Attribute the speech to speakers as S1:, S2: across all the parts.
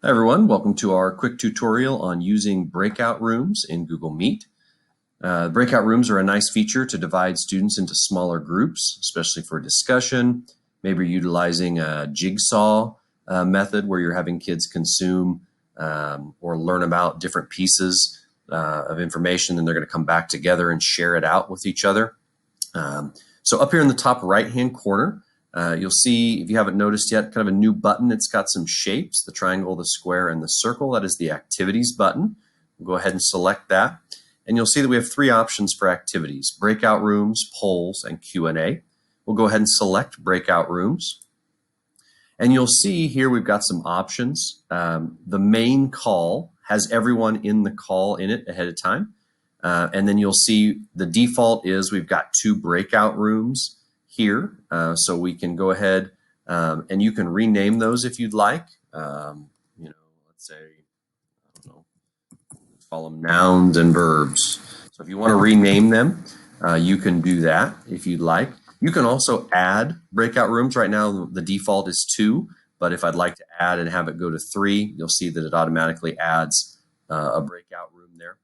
S1: Hi everyone, welcome to our quick tutorial on using breakout rooms in Google Meet. Breakout rooms are a nice feature to divide students into smaller groups, especially for discussion. Maybe you're utilizing a jigsaw method where you're having kids consume or learn about different pieces of information, and they're going to come back together and share it out with each other. So up here in the top right-hand corner, you'll see, if you haven't noticed yet, kind of a new button. It's got some shapes, the triangle, the square, and the circle. That is the activities button. We'll go ahead and select that. And you'll see that we have three options for activities: breakout rooms, polls, and Q&A. We'll go ahead and select breakout rooms. And you'll see here we've got some options. The main call has everyone in the call in it ahead of time. And then you'll see the default is we've got two breakout rooms here. So we can go ahead and you can rename those if you'd like. Let's say, I don't know, call them nouns and verbs. So if you want to rename them, you can do that if you'd like. You can also add breakout rooms. Right now, the default is 2, but if I'd like to add and have it go to 3, you'll see that it automatically adds a breakout room there.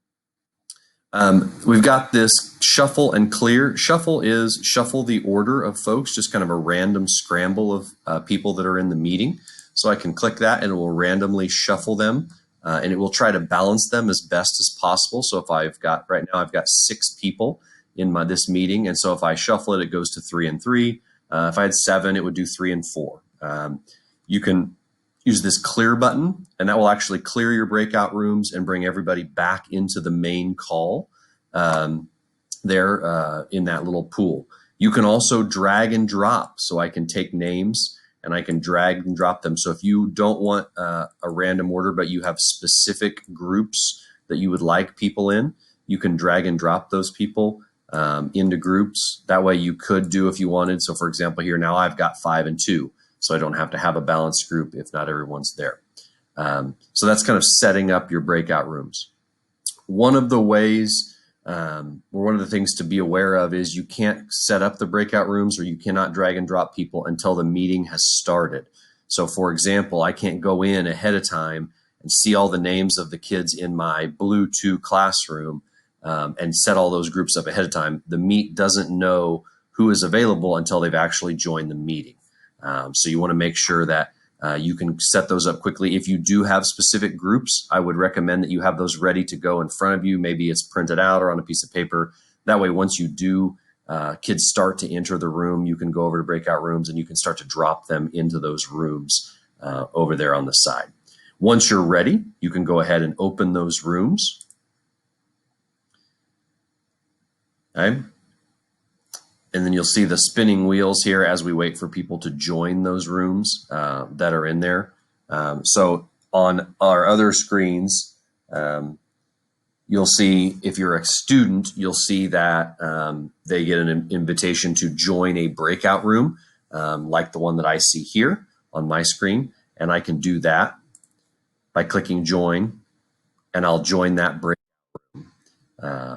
S1: We've got this shuffle and clear. Shuffle is shuffle the order of folks, just kind of a random scramble of people that are in the meeting. So I can click that and it will randomly shuffle them and it will try to balance them as best as possible. So if right now I've got 6 people in this meeting, and so if I shuffle it, it goes to 3 and 3. If I had 7, it would do 3 and 4. You can use this clear button, and that will actually clear your breakout rooms and bring everybody back into the main call there in that little pool. You can also drag and drop, so I can take names and I can drag and drop them. So if you don't want a random order, but you have specific groups that you would like people in, you can drag and drop those people into groups. That way you could do if you wanted. So for example, here now I've got 5 and 2. So I don't have to have a balanced group if not everyone's there. So that's kind of setting up your breakout rooms. One of the ways, or one of the things to be aware of is you can't set up the breakout rooms, or you cannot drag and drop people until the meeting has started. So for example, I can't go in ahead of time and see all the names of the kids in my blue 2 classroom and set all those groups up ahead of time. The Meet doesn't know who is available until they've actually joined the meeting. So you want to make sure that you can set those up quickly. If you do have specific groups, I would recommend that you have those ready to go in front of you. Maybe it's printed out or on a piece of paper. That way, once you do, kids start to enter the room, you can go over to breakout rooms and you can start to drop them into those rooms over there on the side. Once you're ready, you can go ahead and open those rooms. Okay. And then you'll see the spinning wheels here as we wait for people to join those rooms that are in there. So on our other screens, you'll see, if you're a student, you'll see that they get an invitation to join a breakout room, like the one that I see here on my screen. And I can do that by clicking join, and I'll join that breakout room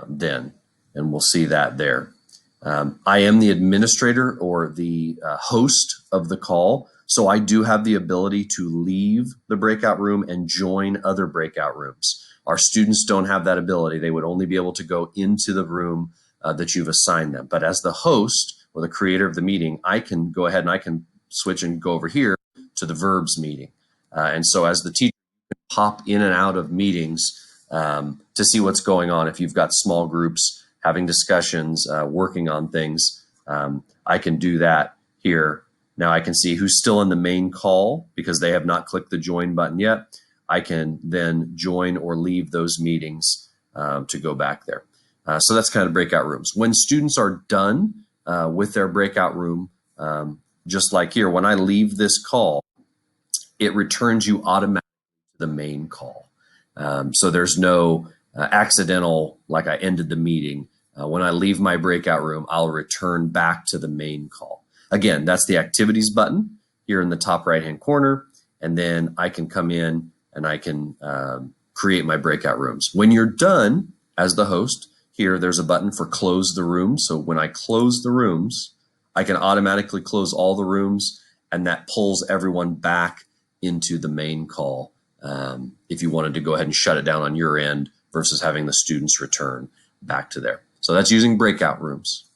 S1: then, and we'll see that there. I am the administrator or the host of the call, so I do have the ability to leave the breakout room and join other breakout rooms. Our students don't have that ability. They would only be able to go into the room that you've assigned them. But as the host or the creator of the meeting, I can go ahead and I can switch and go over here to the verbs meeting. And so as the teacher, you can pop in and out of meetings to see what's going on. If you've got small groups having discussions, working on things, I can do that here. Now I can see who's still in the main call because they have not clicked the join button yet. I can then join or leave those meetings to go back there. So that's kind of breakout rooms. When students are done with their breakout room, just like here, when I leave this call, it returns you automatically to the main call. So there's no accidental, like I ended the meeting. When I leave my breakout room, I'll return back to the main call. Again, that's the activities button here in the top right-hand corner. And then I can come in and I can create my breakout rooms. When you're done as the host, here there's a button for close the room. So when I close the rooms, I can automatically close all the rooms, and that pulls everyone back into the main call if you wanted to go ahead and shut it down on your end versus having the students return back to there. So that's using breakout rooms.